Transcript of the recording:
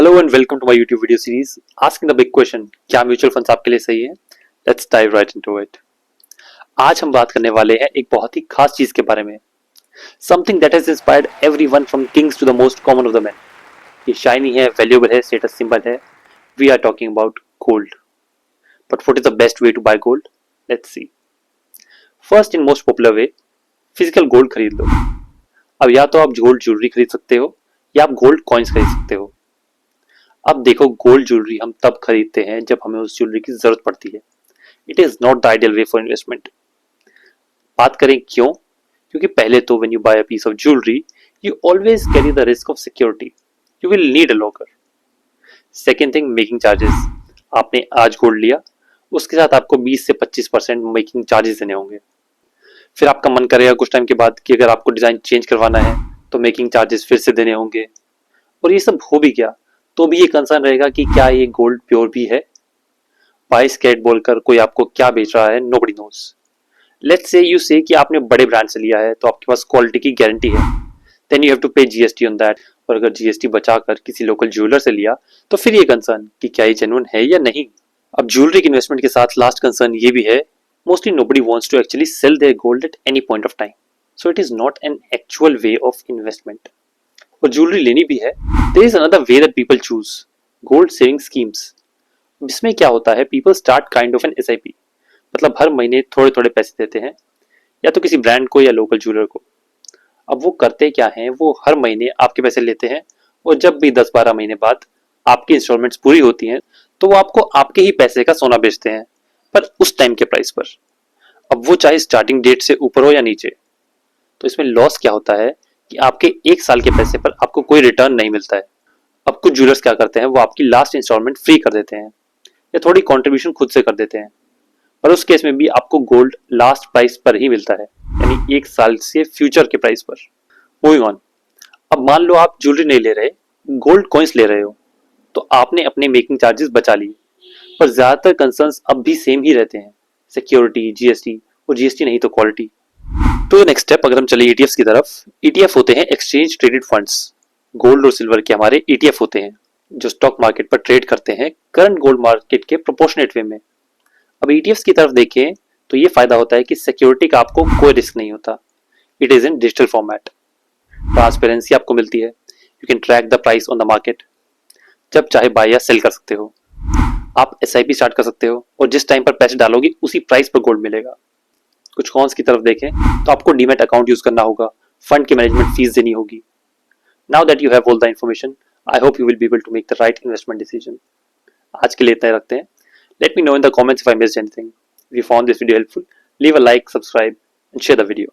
Hello and welcome to my YouTube video series asking the big question, क्या mutual funds आपके लिए सही है? Let's dive right into it. आज हम बात करने वाले हैं एक बहुत ही खास चीज के बारे में, something that has inspired everyone from kings to the most common of the man. ये शाइनी है, वैल्यूएबल है, स्टेटस सिंबल है। We are talking about gold. But what is the best way to buy gold? Let's see. First in most popular way, physical gold खरीद लो। अब या तो आप गोल्ड ज्वेलरी खरीद सकते हो या आप गोल्ड कॉइन्स खरीद सकते हो। अब देखो, गोल्ड ज्वेलरी हम तब खरीदते हैं जब हमें उस ज्वेलरी की जरूरत पड़ती है। It is not the ideal way for investment. बात करें क्यों? क्योंकि पहले तो when you buy a piece of jewellery you always carry the risk of security. You will need a locker. Second thing, making charges. आपने आज gold लिया, उसके साथ आपको 20 से 25% मेकिंग चार्जेस देने होंगे। फिर आपका मन करेगा कुछ टाइम के बाद कि अगर आपको डिजाइन चेंज करवाना है तो मेकिंग चार्जेस फिर से देने होंगे। और ये सब हो भी गया तो भी ये कंसर्न रहेगा कि क्या ये गोल्ड प्योर भी है। बाइस कैरेट बोलकर कोई आपको क्या बेच रहा है, nobody knows. Let's say you say कि आपने बड़े ब्रांड से लिया है तो आपके पास क्वालिटी की गारंटी है, देन यू हैव टू पे जीएसटी ऑन दैट। और अगर जीएसटी बचाकर किसी लोकल ज्वेलर से लिया तो फिर ये कंसर्न कि क्या ये जेन्युइन है या नहीं। अब ज्वेलरी के इन्वेस्टमेंट के साथ लास्ट कंसर्न ये भी है, mostly nobody wants to actually sell their gold at any point of time, so it is not an actual way of investment. और ज्वेलरी लेनी भी है, there is another way that people choose, gold saving schemes. इसमें क्या होता है, people start kind of an SIP, मतलब हर महीने थोड़े थोड़े पैसे देते हैं, या तो किसी ब्रांड को या लोकल ज्वेलर को। अब वो करते क्या हैं, वो हर महीने आपके पैसे लेते हैं और जब भी 10-12 महीने बाद आपकी इंस्टॉलमेंट्स पूरी होती हैं तो वो आपको आपके ही पैसे का सोना बेचते हैं, पर उस टाइम के प्राइस पर। अब वो चाहे स्टार्टिंग डेट से ऊपर हो या नीचे। तो इसमें लॉस क्या होता है कि आपके एक साल के पैसे पर आपको कोई रिटर्न नहीं मिलता है। अब कुछ ज्वेलर्स क्या करते हैं, वो आपकी लास्ट इंस्टॉलमेंट फ्री कर देते हैं या थोड़ी कंट्रीब्यूशन खुद से कर देते हैं, पर उस केस में भी आपको गोल्ड लास्ट प्राइस पर ही मिलता है, यानी एक साल से फ्यूचर के प्राइस पर। Moving on. अब मान लो आप ज्वेलरी नहीं ले रहे, गोल्ड कॉइन्स ले रहे हो, तो आपने अपने मेकिंग चार्जेस बचा लिए, पर ज्यादातर कंसर्न्स अब भी सेम ही रहते हैं, सिक्योरिटी, जीएसटी, और जीएसटी नहीं तो क्वालिटी। तो नेक्स्ट स्टेप, अगर हम चले ईटीएफ की तरफ। ईटीएफ होते हैं एक्सचेंज ट्रेडेड फंड्स। गोल्ड और सिल्वर के हमारे ईटीएफ होते हैं जो स्टॉक मार्केट पर ट्रेड करते हैं करंट गोल्ड मार्केट के प्रोपोर्शनेट वे में। अब ईटीएफ की तरफ देखें तो ये फायदा होता है कि सिक्योरिटी का आपको कोई रिस्क नहीं होता। It is in digital format. Transparency आपको मिलती है, you can track the price on the market, जब चाहे बाय या सेल कर सकते हो। आप एसआईपी स्टार्ट कर सकते हो और जिस टाइम पर पैसे डालोगे उसी प्राइस पर गोल्ड मिलेगा। कुछ कॉन्स की तरफ देखें तो आपको डीमैट अकाउंट यूज करना होगा, फंड की मैनेजमेंट फीस देनी होगी। Now that you have all the information, I hope you will be able to make the right investment decision. आज के लिए इतना ही रखते हैं। Let me know in the comments if I missed anything. If you found this video helpful, leave a like, subscribe and share the video.